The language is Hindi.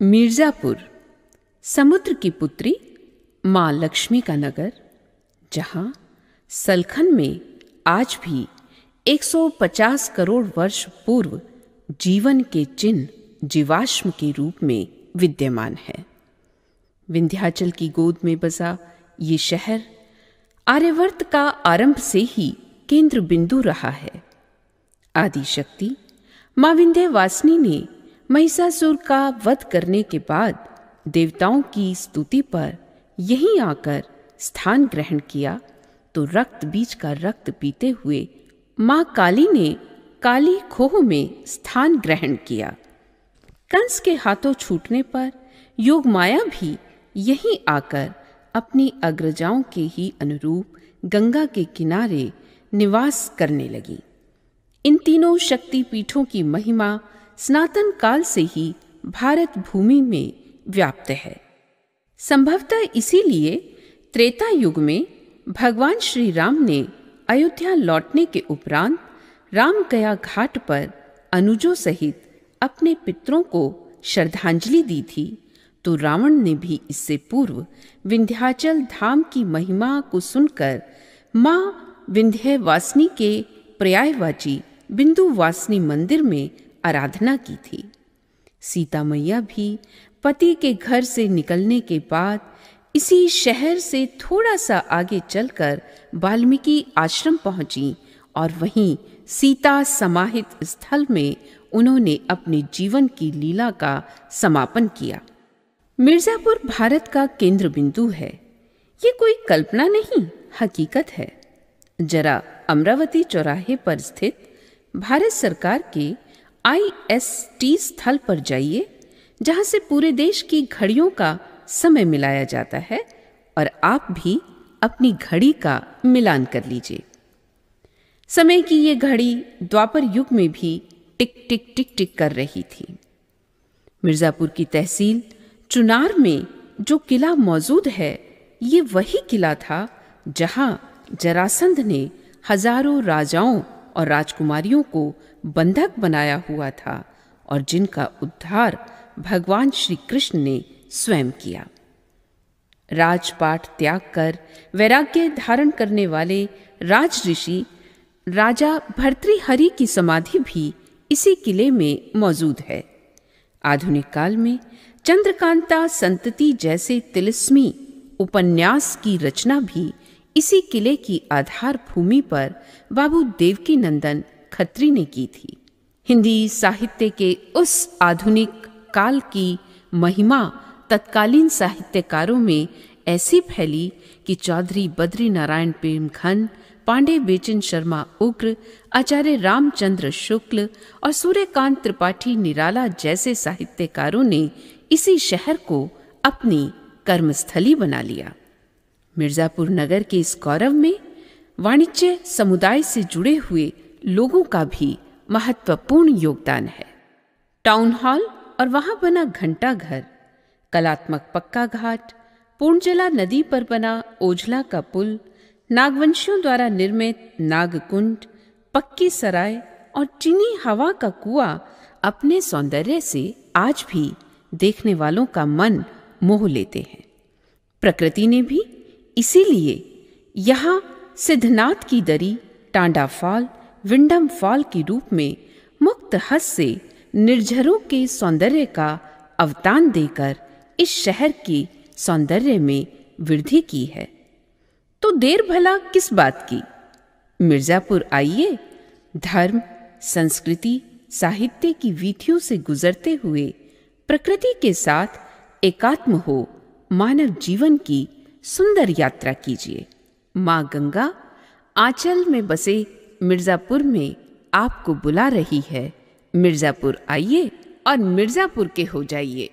मिर्जापुर, समुद्र की पुत्री माँ लक्ष्मी का नगर, जहाँ सलखन में आज भी 150 करोड़ वर्ष पूर्व जीवन के चिन्ह जीवाश्म के रूप में विद्यमान है। विंध्याचल की गोद में बसा ये शहर आर्यवर्त का आरंभ से ही केंद्र बिंदु रहा है। आदिशक्ति माँ विंध्यवासिनी ने महिषासुर का वध करने के बाद देवताओं की स्तुति पर यहीं आकर स्थान ग्रहण किया तो रक्त बीज का रक्त पीते हुए माँ काली ने काली खोह में स्थान ग्रहण किया। कंस के हाथों छूटने पर योग माया भी यहीं आकर अपनी अग्रजाओं के ही अनुरूप गंगा के किनारे निवास करने लगी। इन तीनों शक्ति पीठों की महिमा सनातन काल से ही भारत भूमि में व्याप्त है। संभवतः इसीलिए त्रेता युग में भगवान श्री राम ने अयोध्या लौटने के उपरांत रामगया घाट पर अनुजों सहित अपने पितरों को श्रद्धांजलि दी थी, तो रावण ने भी इससे पूर्व विंध्याचल धाम की महिमा को सुनकर माँ विंध्यवासिनी के पर्यायवाची बिंदुवासिनी मंदिर में आराधना की थी। सीता मैया भी पति के घर से निकलने के बाद इसी शहर से थोड़ा सा आगे चलकर वाल्मीकि आश्रम पहुंची और वहीं सीता समाहित स्थल में उन्होंने अपने जीवन की लीला का समापन किया। मिर्जापुर भारत का केंद्र बिंदु है। ये कोई कल्पना नहीं, हकीकत है। जरा अमरावती चौराहे पर स्थित भारत सरकार के IST स्थल पर जाइए, जहां से पूरे देश की घड़ियों का समय मिलाया जाता है, और आप भी अपनी घड़ी का मिलान कर लीजिए। समय की ये घड़ी द्वापर युग में भी टिक टिक टिक टिक कर रही थी। मिर्जापुर की तहसील चुनार में जो किला मौजूद है, ये वही किला था जहां जरासंध ने हजारों राजाओं और राजकुमारियों को बंधक बनाया हुआ था और जिनका उद्धार भगवान श्री कृष्ण ने स्वयं किया। राजपाट त्याग कर वैराग्य धारण करने वाले राज ऋषि राजा भर्तृहरि की समाधि भी इसी किले में मौजूद है। आधुनिक काल में चंद्रकांता संतति जैसे तिलिस्मी उपन्यास की रचना भी इसी किले की आधार भूमि पर बाबू देवकी नंदन खत्री ने की थी। हिंदी साहित्य के उस आधुनिक काल की महिमा तत्कालीन साहित्यकारों में ऐसी फैली कि चौधरी बद्री नारायण प्रेमखंड, पांडे बेचन शर्मा उग्र, आचार्य रामचंद्र शुक्ल और सूर्यकांत त्रिपाठी निराला जैसे साहित्यकारों ने इसी शहर को अपनी कर्मस्थली बना लिया। मिर्जापुर नगर के इस गौरव में वाणिज्य समुदाय से जुड़े हुए लोगों का भी महत्वपूर्ण योगदान है। टाउन हॉल और वहां बना घंटा घर, कलात्मक पक्का घाट, पूर्णजला नदी पर बना ओझला का पुल, नागवंशियों द्वारा निर्मित नागकुंड, पक्की सराय और चीनी हवा का कुआं अपने सौंदर्य से आज भी देखने वालों का मन मोह लेते हैं। प्रकृति ने भी इसीलिए यहाँ सिद्धनाथ की दरी, टांडा फॉल, विंडम फॉल के रूप में मुक्त हस्त से निर्झरों के सौंदर्य का अवतान देकर इस शहर के सौंदर्य में वृद्धि की है। तो देर भला किस बात की? मिर्जापुर आइए, धर्म, संस्कृति, साहित्य की वीथियों से गुजरते हुए प्रकृति के साथ एकात्म हो मानव जीवन की सुंदर यात्रा कीजिए। माँ गंगा आंचल में बसे मिर्जापुर में आपको बुला रही है। मिर्जापुर आइए और मिर्जापुर के हो जाइए।